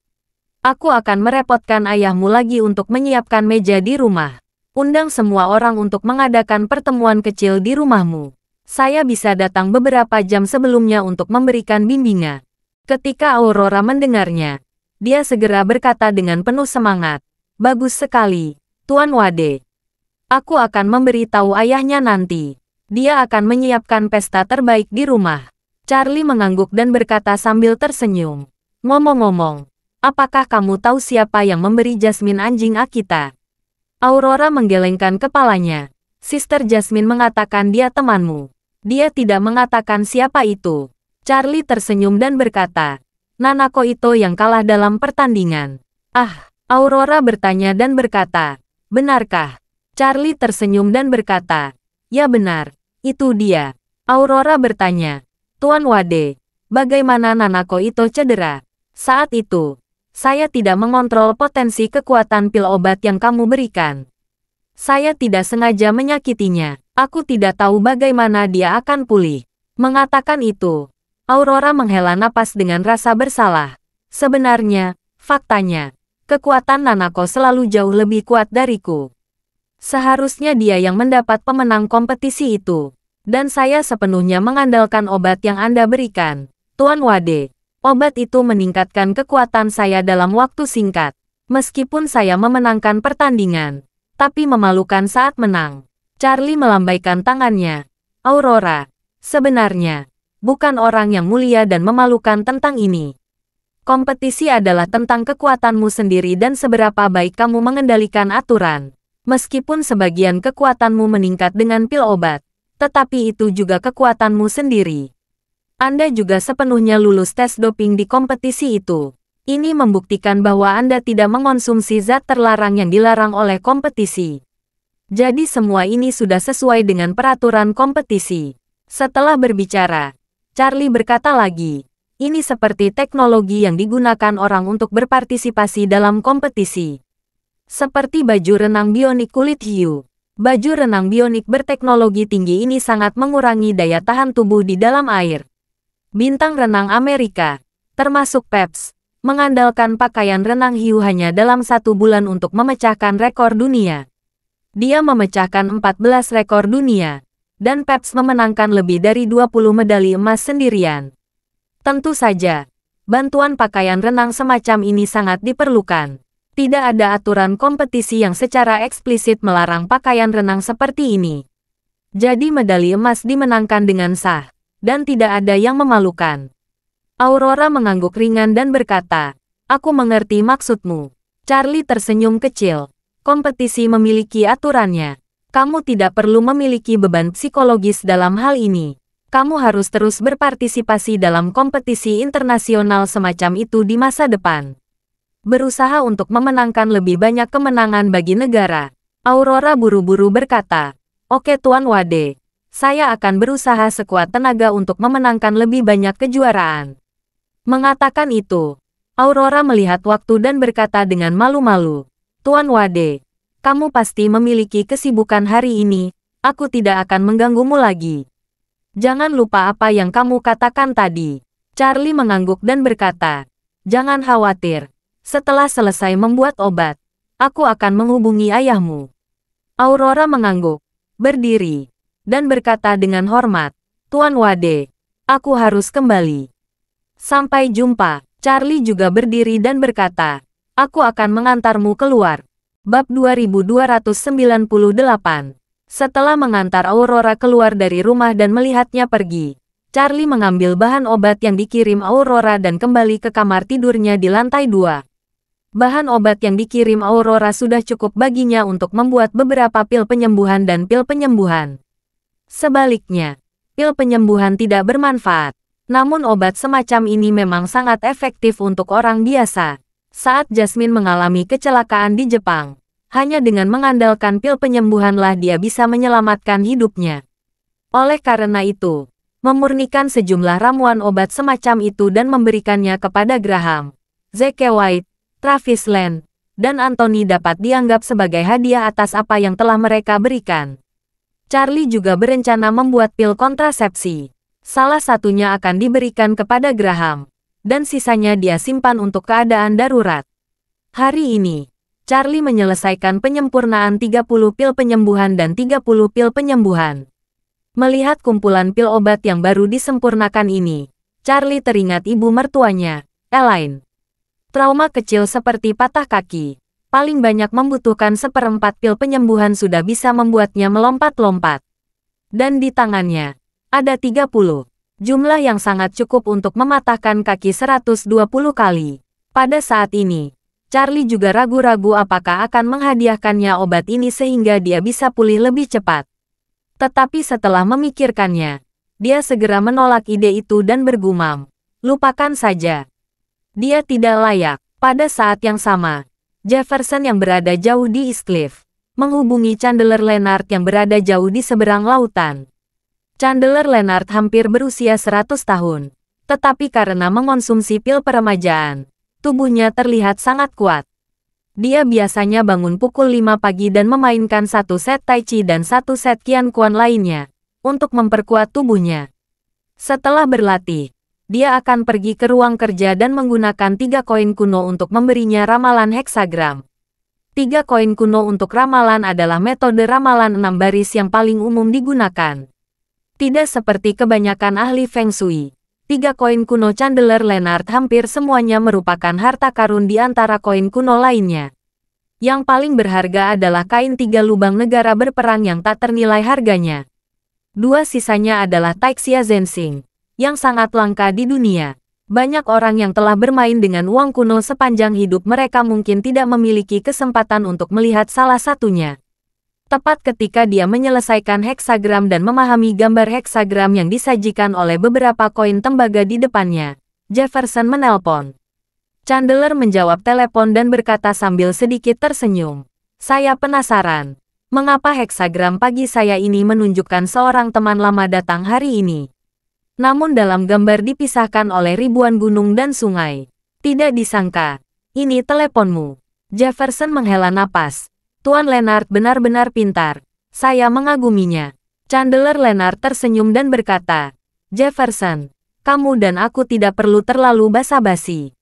Aku akan merepotkan ayahmu lagi untuk menyiapkan meja di rumah. Undang semua orang untuk mengadakan pertemuan kecil di rumahmu. Saya bisa datang beberapa jam sebelumnya untuk memberikan bimbingan. Ketika Aurora mendengarnya, dia segera berkata dengan penuh semangat. Bagus sekali, Tuan Wade. Aku akan memberitahu ayahnya nanti. Dia akan menyiapkan pesta terbaik di rumah. Charlie mengangguk dan berkata sambil tersenyum. Ngomong-ngomong, apakah kamu tahu siapa yang memberi Jasmine anjing Akita? Aurora menggelengkan kepalanya. Sister Jasmine mengatakan dia temanmu. Dia tidak mengatakan siapa itu. Charlie tersenyum dan berkata, Nanako Ito yang kalah dalam pertandingan. Ah, Aurora bertanya dan berkata, benarkah? Charlie tersenyum dan berkata, ya benar, itu dia. Aurora bertanya, Tuan Wade, bagaimana Nanako Ito cedera? Saat itu, saya tidak mengontrol potensi kekuatan pil obat yang kamu berikan. Saya tidak sengaja menyakitinya. Aku tidak tahu bagaimana dia akan pulih. Mengatakan itu, Aurora menghela napas dengan rasa bersalah. Sebenarnya, faktanya, kekuatan Nanako selalu jauh lebih kuat dariku. Seharusnya dia yang mendapat pemenang kompetisi itu. Dan saya sepenuhnya mengandalkan obat yang Anda berikan, Tuan Wade. Obat itu meningkatkan kekuatan saya dalam waktu singkat. Meskipun saya memenangkan pertandingan, tapi memalukan saat menang. Charlie melambaikan tangannya. Aurora, sebenarnya, bukan orang yang mulia dan memalukan tentang ini. Kompetisi adalah tentang kekuatanmu sendiri dan seberapa baik kamu mengendalikan aturan. Meskipun sebagian kekuatanmu meningkat dengan pil obat, tetapi itu juga kekuatanmu sendiri. Anda juga sepenuhnya lulus tes doping di kompetisi itu. Ini membuktikan bahwa Anda tidak mengonsumsi zat terlarang yang dilarang oleh kompetisi. Jadi semua ini sudah sesuai dengan peraturan kompetisi. Setelah berbicara, Charlie berkata lagi, ini seperti teknologi yang digunakan orang untuk berpartisipasi dalam kompetisi. Seperti baju renang bionik kulit hiu. Baju renang bionik berteknologi tinggi ini sangat mengurangi daya tahan tubuh di dalam air. Bintang renang Amerika, termasuk Phelps, mengandalkan pakaian renang hiu hanya dalam 1 bulan untuk memecahkan rekor dunia. Dia memecahkan 14 rekor dunia, dan Phelps memenangkan lebih dari 20 medali emas sendirian. Tentu saja, bantuan pakaian renang semacam ini sangat diperlukan. Tidak ada aturan kompetisi yang secara eksplisit melarang pakaian renang seperti ini. Jadi medali emas dimenangkan dengan sah, dan tidak ada yang memalukan. Aurora mengangguk ringan dan berkata, aku mengerti maksudmu. Charlie tersenyum kecil. Kompetisi memiliki aturannya. Kamu tidak perlu memiliki beban psikologis dalam hal ini. Kamu harus terus berpartisipasi dalam kompetisi internasional semacam itu di masa depan. Berusaha untuk memenangkan lebih banyak kemenangan bagi negara. Aurora buru-buru berkata, oke Tuan Wade, saya akan berusaha sekuat tenaga untuk memenangkan lebih banyak kejuaraan. Mengatakan itu, Aurora melihat waktu dan berkata dengan malu-malu, Tuan Wade, kamu pasti memiliki kesibukan hari ini, aku tidak akan mengganggumu lagi. Jangan lupa apa yang kamu katakan tadi. Charlie mengangguk dan berkata, jangan khawatir. Setelah selesai membuat obat, aku akan menghubungi ayahmu. Aurora mengangguk, berdiri, dan berkata dengan hormat, Tuan Wade, aku harus kembali. Sampai jumpa. Charlie juga berdiri dan berkata, aku akan mengantarmu keluar. Bab 2298. Setelah mengantar Aurora keluar dari rumah dan melihatnya pergi, Charlie mengambil bahan obat yang dikirim Aurora dan kembali ke kamar tidurnya di lantai 2. Bahan obat yang dikirim Aurora sudah cukup baginya untuk membuat beberapa pil penyembuhan dan pil penyembuhan. Sebaliknya, pil penyembuhan tidak bermanfaat. Namun obat semacam ini memang sangat efektif untuk orang biasa. Saat Jasmine mengalami kecelakaan di Jepang, hanya dengan mengandalkan pil penyembuhanlah dia bisa menyelamatkan hidupnya. Oleh karena itu, memurnikan sejumlah ramuan obat semacam itu dan memberikannya kepada Graham, Zeke White, Travis Lane, dan Anthony dapat dianggap sebagai hadiah atas apa yang telah mereka berikan. Charlie juga berencana membuat pil kontrasepsi. Salah satunya akan diberikan kepada Graham, dan sisanya dia simpan untuk keadaan darurat. Hari ini, Charlie menyelesaikan penyempurnaan 30 pil penyembuhan dan 30 pil penyembuhan. Melihat kumpulan pil obat yang baru disempurnakan ini, Charlie teringat ibu mertuanya, Elaine. Trauma kecil seperti patah kaki, paling banyak membutuhkan seperempat pil penyembuhan sudah bisa membuatnya melompat-lompat. Dan di tangannya, ada 30, jumlah yang sangat cukup untuk mematahkan kaki 120 kali. Pada saat ini, Charlie juga ragu-ragu apakah akan menghadiahkannya obat ini sehingga dia bisa pulih lebih cepat. Tetapi setelah memikirkannya, dia segera menolak ide itu dan bergumam, lupakan saja. Dia tidak layak. Pada saat yang sama, Jefferson yang berada jauh di East Cliff menghubungi Chandler Leonard yang berada jauh di seberang lautan. Chandler Leonard hampir berusia 100 tahun, tetapi karena mengonsumsi pil peremajaan, tubuhnya terlihat sangat kuat. Dia biasanya bangun pukul 5 pagi dan memainkan satu set Tai Chi dan satu set Qian Kuan lainnya, untuk memperkuat tubuhnya. Setelah berlatih, dia akan pergi ke ruang kerja dan menggunakan 3 koin kuno untuk memberinya ramalan heksagram. 3 koin kuno untuk ramalan adalah metode ramalan 6 baris yang paling umum digunakan. Tidak seperti kebanyakan ahli Feng Shui, 3 koin kuno Chandler Leonard hampir semuanya merupakan harta karun di antara koin kuno lainnya. Yang paling berharga adalah kain 3 lubang negara berperang yang tak ternilai harganya. 2 sisanya adalah Taixia Zhenxing, yang sangat langka di dunia. Banyak orang yang telah bermain dengan uang kuno sepanjang hidup mereka mungkin tidak memiliki kesempatan untuk melihat salah satunya. Tepat ketika dia menyelesaikan heksagram dan memahami gambar heksagram yang disajikan oleh beberapa koin tembaga di depannya, Jefferson menelpon. Chandler menjawab telepon dan berkata sambil sedikit tersenyum, "Saya penasaran, mengapa heksagram pagi saya ini menunjukkan seorang teman lama datang hari ini. Namun dalam gambar dipisahkan oleh ribuan gunung dan sungai. Tidak disangka, ini teleponmu." Jefferson menghela napas. Tuan Leonard benar-benar pintar. Saya mengaguminya. Chandler Leonard tersenyum dan berkata, Jefferson, kamu dan aku tidak perlu terlalu basa-basi.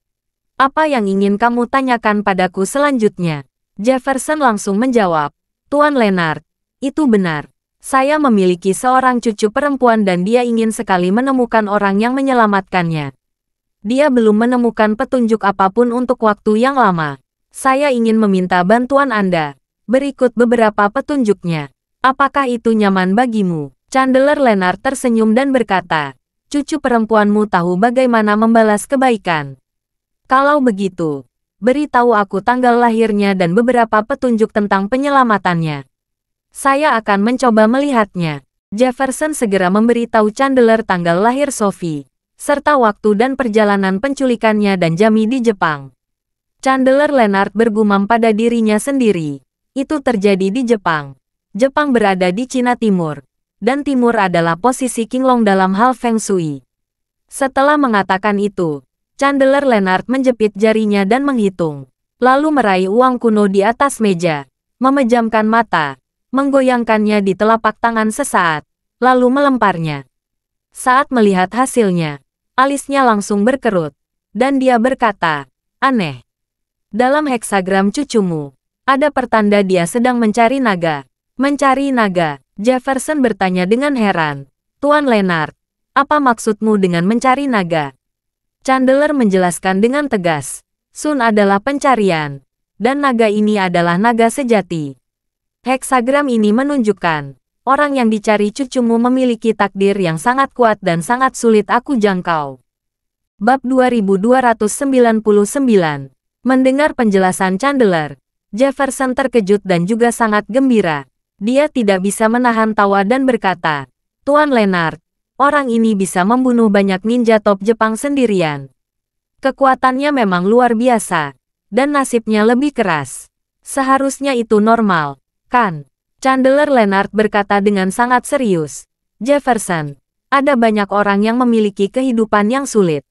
Apa yang ingin kamu tanyakan padaku selanjutnya? Jefferson langsung menjawab, Tuan Leonard, itu benar. Saya memiliki seorang cucu perempuan dan dia ingin sekali menemukan orang yang menyelamatkannya. Dia belum menemukan petunjuk apapun untuk waktu yang lama. Saya ingin meminta bantuan Anda. Berikut beberapa petunjuknya. Apakah itu nyaman bagimu? Chandler Leonard tersenyum dan berkata, cucu perempuanmu tahu bagaimana membalas kebaikan. Kalau begitu, beritahu aku tanggal lahirnya dan beberapa petunjuk tentang penyelamatannya. Saya akan mencoba melihatnya. Jefferson segera memberitahu Chandler tanggal lahir Sophie, serta waktu dan perjalanan penculikannya dan Jamie di Jepang. Chandler Leonard bergumam pada dirinya sendiri. Itu terjadi di Jepang. Jepang berada di Cina Timur, dan Timur adalah posisi Qinglong dalam hal Feng Shui. Setelah mengatakan itu, Chandler Leonard menjepit jarinya dan menghitung, lalu meraih uang kuno di atas meja, memejamkan mata, menggoyangkannya di telapak tangan sesaat, lalu melemparnya. Saat melihat hasilnya, alisnya langsung berkerut, dan dia berkata, aneh. Dalam heksagram cucumu, ada pertanda dia sedang mencari naga. Mencari naga? Jefferson bertanya dengan heran. Tuan Leonard, apa maksudmu dengan mencari naga? Chandler menjelaskan dengan tegas. Sun adalah pencarian. Dan naga ini adalah naga sejati. Heksagram ini menunjukkan, orang yang dicari cucumu memiliki takdir yang sangat kuat dan sangat sulit aku jangkau. Bab 2299. Mendengar penjelasan Chandler, Jefferson terkejut dan juga sangat gembira. Dia tidak bisa menahan tawa dan berkata, Tuan Leonard, orang ini bisa membunuh banyak ninja top Jepang sendirian. Kekuatannya memang luar biasa, dan nasibnya lebih keras. Seharusnya itu normal, kan? Chandler Leonard berkata dengan sangat serius. Jefferson, ada banyak orang yang memiliki kehidupan yang sulit.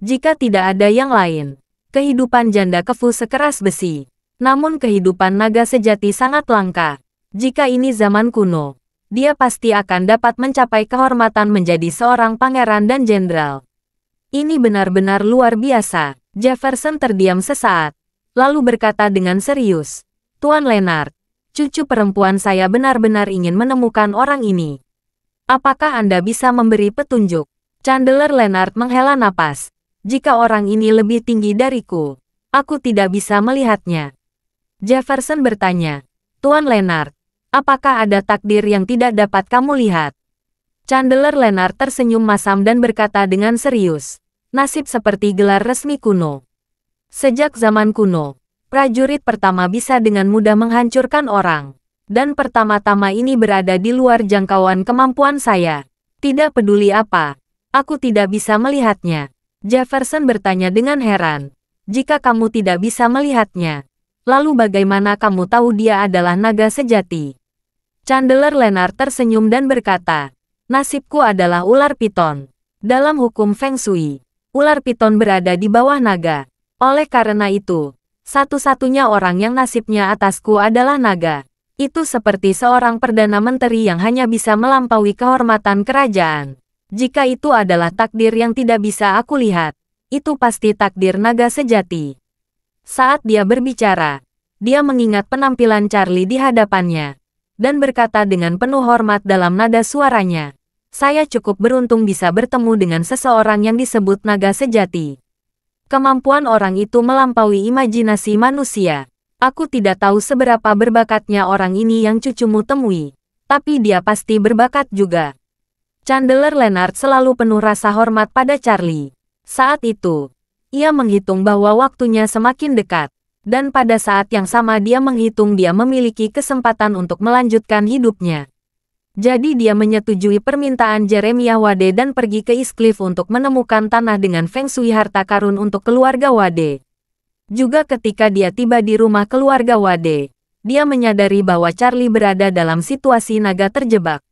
Jika tidak ada yang lain, kehidupan janda kefu sekeras besi. Namun kehidupan naga sejati sangat langka. Jika ini zaman kuno, dia pasti akan dapat mencapai kehormatan menjadi seorang pangeran dan jenderal. Ini benar-benar luar biasa. Jefferson terdiam sesaat, lalu berkata dengan serius, Tuan Leonard, cucu perempuan saya benar-benar ingin menemukan orang ini. Apakah Anda bisa memberi petunjuk? Chandler Leonard menghela napas. Jika orang ini lebih tinggi dariku, aku tidak bisa melihatnya. Jefferson bertanya, Tuan Leonard, apakah ada takdir yang tidak dapat kamu lihat? Chandler Leonard tersenyum masam dan berkata dengan serius, nasib seperti gelar resmi kuno. Sejak zaman kuno, prajurit pertama bisa dengan mudah menghancurkan orang. Dan pertama-tama ini berada di luar jangkauan kemampuan saya. Tidak peduli apa, aku tidak bisa melihatnya. Jefferson bertanya dengan heran. Jika kamu tidak bisa melihatnya, lalu bagaimana kamu tahu dia adalah naga sejati? Chandler Leonard tersenyum dan berkata, nasibku adalah ular piton. Dalam hukum Feng Shui, ular piton berada di bawah naga. Oleh karena itu, satu-satunya orang yang nasibnya atasku adalah naga. Itu seperti seorang perdana menteri yang hanya bisa melampaui kehormatan kerajaan. Jika itu adalah takdir yang tidak bisa aku lihat, itu pasti takdir naga sejati. Saat dia berbicara, dia mengingat penampilan Charlie di hadapannya, dan berkata dengan penuh hormat dalam nada suaranya, saya cukup beruntung bisa bertemu dengan seseorang yang disebut naga sejati. Kemampuan orang itu melampaui imajinasi manusia. Aku tidak tahu seberapa berbakatnya orang ini yang cucumu temui, tapi dia pasti berbakat juga. Chandler Leonard selalu penuh rasa hormat pada Charlie. Saat itu, ia menghitung bahwa waktunya semakin dekat, dan pada saat yang sama dia menghitung dia memiliki kesempatan untuk melanjutkan hidupnya. Jadi dia menyetujui permintaan Jeremiah Wade dan pergi ke East Cliff untuk menemukan tanah dengan Feng Shui harta karun untuk keluarga Wade. Juga ketika dia tiba di rumah keluarga Wade, dia menyadari bahwa Charlie berada dalam situasi naga terjebak.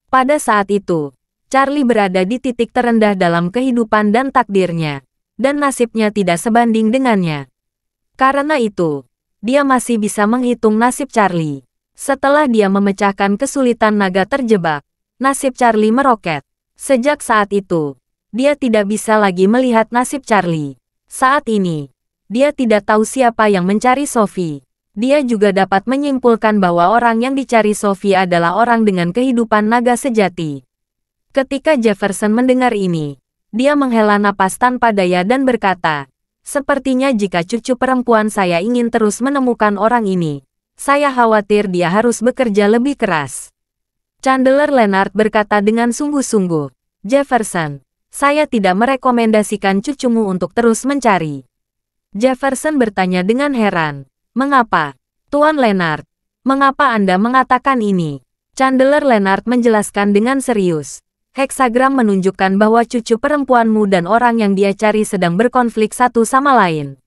Pada saat itu, Charlie berada di titik terendah dalam kehidupan dan takdirnya, dan nasibnya tidak sebanding dengannya. Karena itu, dia masih bisa menghitung nasib Charlie. Setelah dia memecahkan kesulitan naga terjebak, nasib Charlie meroket. Sejak saat itu, dia tidak bisa lagi melihat nasib Charlie. Saat ini, dia tidak tahu siapa yang mencari Sophie. Dia juga dapat menyimpulkan bahwa orang yang dicari Sophie adalah orang dengan kehidupan naga sejati. Ketika Jefferson mendengar ini, dia menghela napas tanpa daya dan berkata, sepertinya jika cucu perempuan saya ingin terus menemukan orang ini, saya khawatir dia harus bekerja lebih keras. Chandler Leonard berkata dengan sungguh-sungguh, Jefferson, saya tidak merekomendasikan cucumu untuk terus mencari. Jefferson bertanya dengan heran, mengapa? Tuan Leonard, mengapa Anda mengatakan ini? Chandler Leonard menjelaskan dengan serius. Heksagram menunjukkan bahwa cucu perempuanmu dan orang yang dia cari sedang berkonflik satu sama lain.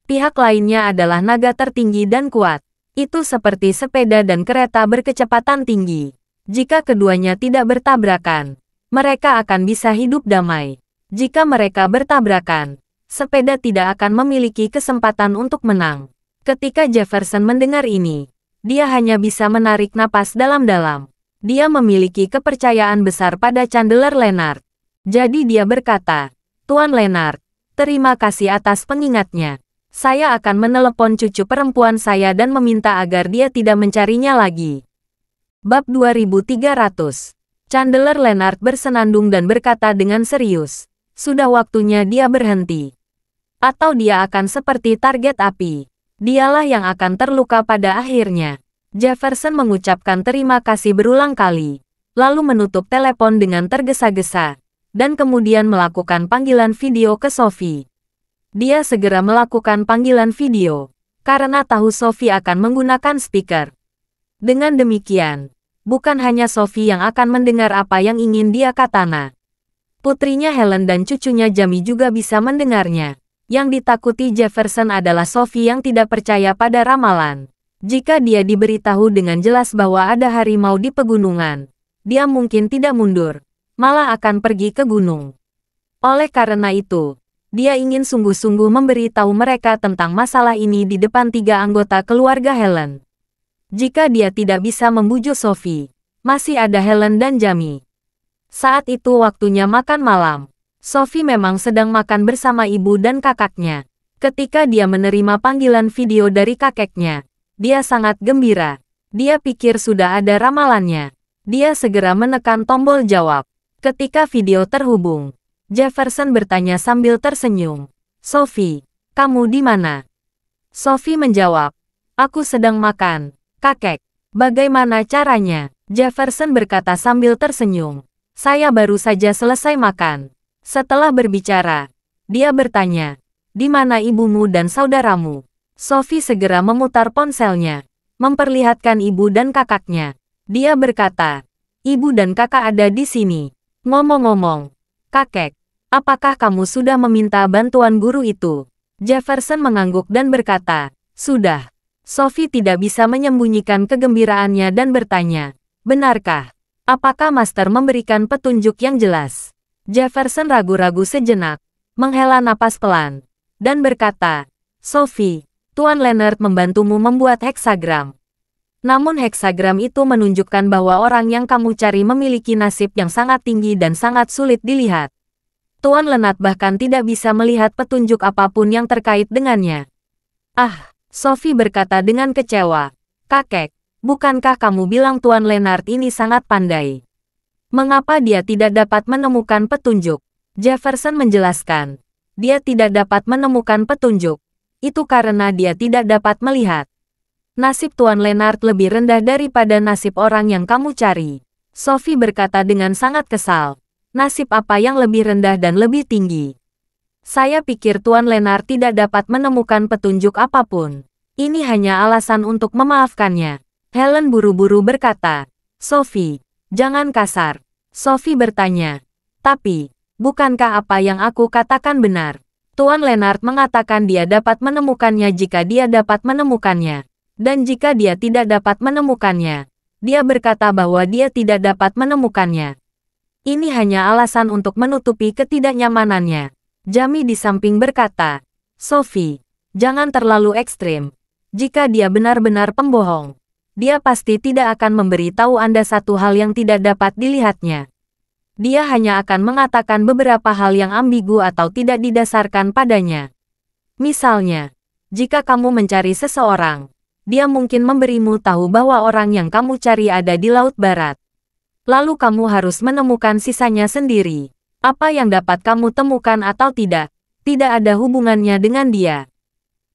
Pihak lainnya adalah naga tertinggi dan kuat. Itu seperti sepeda dan kereta berkecepatan tinggi. Jika keduanya tidak bertabrakan, mereka akan bisa hidup damai. Jika mereka bertabrakan, sepeda tidak akan memiliki kesempatan untuk menang. Ketika Jefferson mendengar ini, dia hanya bisa menarik napas dalam-dalam. Dia memiliki kepercayaan besar pada Chandler Leonard. Jadi dia berkata, Tuan Leonard, terima kasih atas pengingatnya. Saya akan menelepon cucu perempuan saya dan meminta agar dia tidak mencarinya lagi. Bab 2300. Chandler Leonard bersenandung dan berkata dengan serius, Sudah waktunya dia berhenti. Atau dia akan seperti target api. Dialah yang akan terluka pada akhirnya. Jefferson mengucapkan terima kasih berulang kali, lalu menutup telepon dengan tergesa-gesa, dan kemudian melakukan panggilan video ke Sophie. Dia segera melakukan panggilan video, karena tahu Sophie akan menggunakan speaker. Dengan demikian, bukan hanya Sophie yang akan mendengar apa yang ingin dia katakan. Putrinya Helen dan cucunya Jamie juga bisa mendengarnya. Yang ditakuti Jefferson adalah Sophie yang tidak percaya pada ramalan. Jika dia diberitahu dengan jelas bahwa ada harimau di pegunungan, dia mungkin tidak mundur, malah akan pergi ke gunung. Oleh karena itu, dia ingin sungguh-sungguh memberitahu mereka tentang masalah ini di depan 3 anggota keluarga Helen. Jika dia tidak bisa membujuk Sophie, masih ada Helen dan Jamie. Saat itu waktunya makan malam. Sophie memang sedang makan bersama ibu dan kakaknya. Ketika dia menerima panggilan video dari kakeknya, dia sangat gembira. Dia pikir sudah ada ramalannya. Dia segera menekan tombol jawab. Ketika video terhubung, Jefferson bertanya sambil tersenyum. "Sophie, kamu di mana?" Sophie menjawab, "Aku sedang makan, kakek." "Bagaimana caranya?" Jefferson berkata sambil tersenyum. "Saya baru saja selesai makan." Setelah berbicara, dia bertanya, "Di mana ibumu dan saudaramu?" Sophie segera memutar ponselnya, memperlihatkan ibu dan kakaknya. Dia berkata, "Ibu dan kakak ada di sini." "Ngomong-ngomong, kakek, apakah kamu sudah meminta bantuan guru itu?" Jefferson mengangguk dan berkata, "Sudah." Sophie tidak bisa menyembunyikan kegembiraannya dan bertanya, "Benarkah? Apakah Master memberikan petunjuk yang jelas?" Jefferson ragu-ragu sejenak, menghela napas pelan, dan berkata, "Sophie, Tuan Leonard membantumu membuat heksagram. Namun heksagram itu menunjukkan bahwa orang yang kamu cari memiliki nasib yang sangat tinggi dan sangat sulit dilihat. Tuan Leonard bahkan tidak bisa melihat petunjuk apapun yang terkait dengannya." "Ah," Sophie berkata dengan kecewa, "Kakek, bukankah kamu bilang Tuan Leonard ini sangat pandai? Mengapa dia tidak dapat menemukan petunjuk?" Jefferson menjelaskan, "Dia tidak dapat menemukan petunjuk. Itu karena dia tidak dapat melihat. Nasib Tuan Leonard lebih rendah daripada nasib orang yang kamu cari." Sophie berkata dengan sangat kesal, "Nasib apa yang lebih rendah dan lebih tinggi? Saya pikir Tuan Leonard tidak dapat menemukan petunjuk apapun. Ini hanya alasan untuk memaafkannya." Helen buru-buru berkata, "Sophie, jangan kasar." Sophie bertanya, "Tapi, bukankah apa yang aku katakan benar? Tuan Leonard mengatakan dia dapat menemukannya jika dia dapat menemukannya. Dan jika dia tidak dapat menemukannya, dia berkata bahwa dia tidak dapat menemukannya. Ini hanya alasan untuk menutupi ketidaknyamanannya." Jamie di samping berkata, "Sophie, jangan terlalu ekstrim. Jika dia benar-benar pembohong, dia pasti tidak akan memberitahu Anda satu hal yang tidak dapat dilihatnya. Dia hanya akan mengatakan beberapa hal yang ambigu atau tidak didasarkan padanya. Misalnya, jika kamu mencari seseorang, dia mungkin memberimu tahu bahwa orang yang kamu cari ada di Laut Barat. Lalu kamu harus menemukan sisanya sendiri. Apa yang dapat kamu temukan atau tidak ada hubungannya dengan dia.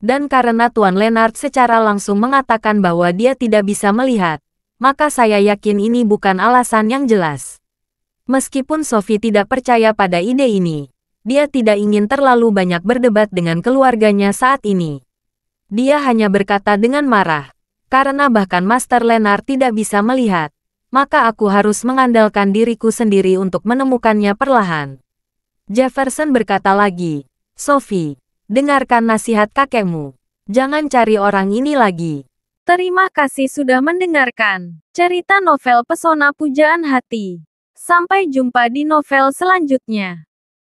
Dan karena Tuan Leonard secara langsung mengatakan bahwa dia tidak bisa melihat, maka saya yakin ini bukan alasan yang jelas." Meskipun Sophie tidak percaya pada ide ini, dia tidak ingin terlalu banyak berdebat dengan keluarganya saat ini. Dia hanya berkata dengan marah, "Karena bahkan Master Leonard tidak bisa melihat, maka aku harus mengandalkan diriku sendiri untuk menemukannya perlahan." Jefferson berkata lagi, "Sophie, dengarkan nasihat kakekmu. Jangan cari orang ini lagi." Terima kasih sudah mendengarkan cerita novel Pesona Pujaan Hati. Sampai jumpa di novel selanjutnya.